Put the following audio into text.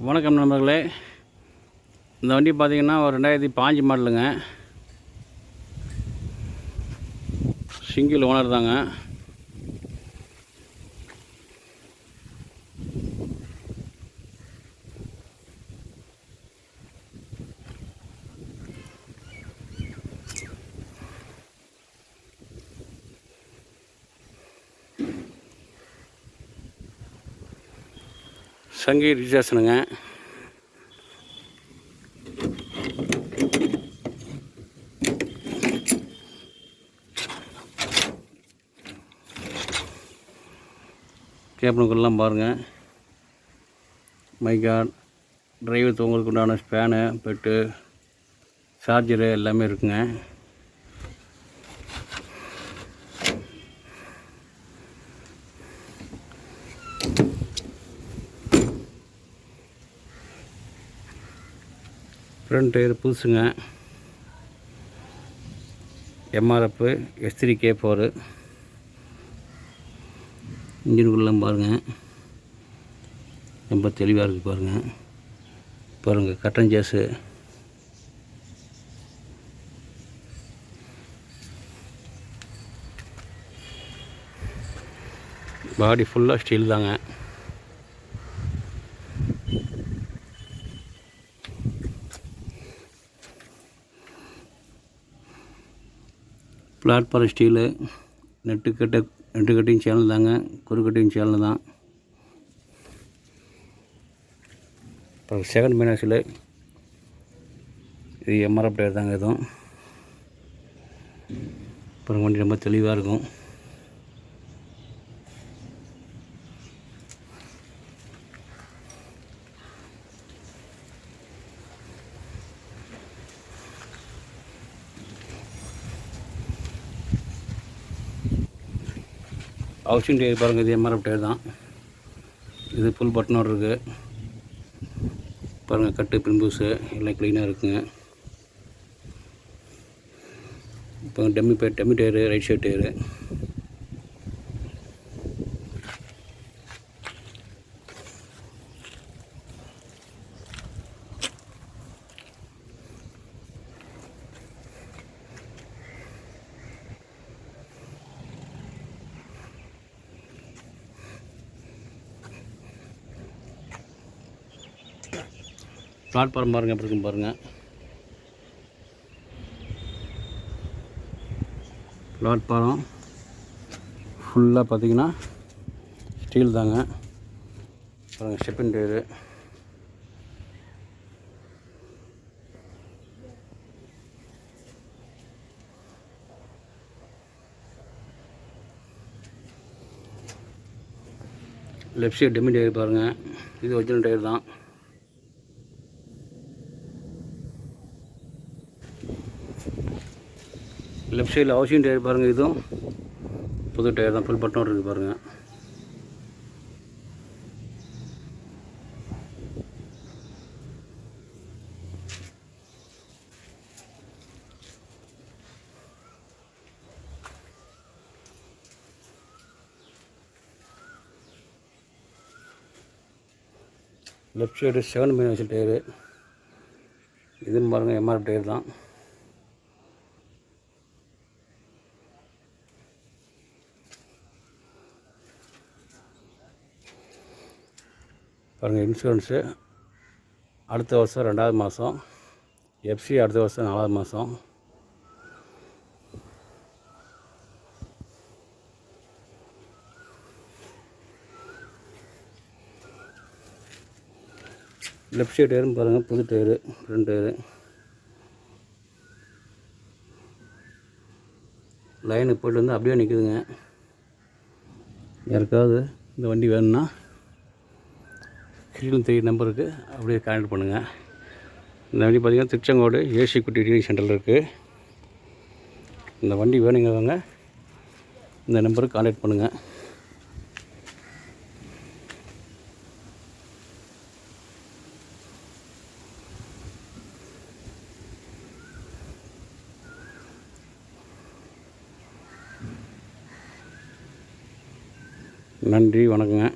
வணக்கம் நண்பர்களே. இந்த வண்டி பார்த்திங்கன்னா ஒரு 2005 மாடலுங்க. சிங்கிள் ஓனர் தாங்க. சங்கி ரிஜிஸ்ட்ரேஷனுங்க. கேபினுக்குள்ளலாம் பாருங்கள். மைக்கார்ட், டிரைவர் தூங்குறதுக்கு உண்டான ஸ்பேனு, பெட்டு, சார்ஜரு எல்லாமே இருக்குங்க. ஃப்ரண்ட் டயர் புதுசுங்க. எம்ஆர்எஃப் S3K4. இன்ஜினுக்குள்ளே பாருங்கள், ரொம்ப தெளிவாக இருக்குது பாருங்கள். கட்டன் ஜேஸு, பாடி ஃபுல்லாக ஸ்டீல் தாங்க. Platform steel, net cutting channel தாங்க. குறு கட்டிங் சேனல் தான். அப்புறம் செகண்ட் மைனஸில் இது எம்ஆர்எஃப் டயர் தாங்க. இதுவும் அப்புறம் வண்டி ரொம்ப தெளிவாக இருக்கும். ஹவுசிங் டயர் பாருங்கள், இது எம்ஆர்எஃப் டயர் தான். இது ஃபுல் பட்டனோடு இருக்குது பாருங்கள். கட்டு பின்பூஸு எல்லாம் க்ளீனாக இருக்குங்க. இப்போ dummy tyre, right side tyre. Platform பாருங்கள், எப்படி இருக்கும் பாருங்கள். பிளாட்ஃபார்ம் ஃபுல்லாக பார்த்தீங்கன்னா ஸ்டீல் தாங்க. பாருங்கள், ஸ்டெப்பின் டயரு. லெஃப்ட் சைடு டெம்மி டயர் பாருங்கள். இது ஒரிஜினல் டயர் தான். லெஃப்ட் சைடில் ஹவுசிங் டயர் பாருங்கள். இதுவும் புது டயர் தான். ஃபுல் பட்டன் இருக்குது பாருங்கள். Left side second minus tyre. இதுன்னு பாருங்கள், எம்ஆர்எஃப் டயர் தான். பாருங்கள், இன்சூரன்ஸு அடுத்த வருஷம் 2வது மாதம், எஃப்சி அடுத்த வருஷம் 4வது மாதம். லெஃப்ட் சைடு டயரும் பாருங்கள், புது டயரு, ஃப்ரண்ட் டயரு. லைனு போய்ட்டு வந்து அப்படியே நிற்குதுங்க. யாருக்காவது இந்த வண்டி வேணும்னா கீழே 3 நம்பருக்கு அப்படியே கான்டாக்ட் பண்ணுங்கள். இந்த வண்டி பார்த்திங்கன்னா திருச்செங்கோடு ஏசி குட்டி ரீடிங் சென்டரில் இருக்குது. இந்த வண்டி வேணுங்கிறவங்க இந்த நம்பருக்கு கான்டாக்ட் பண்ணுங்கள். நன்றி, வணக்கங்க.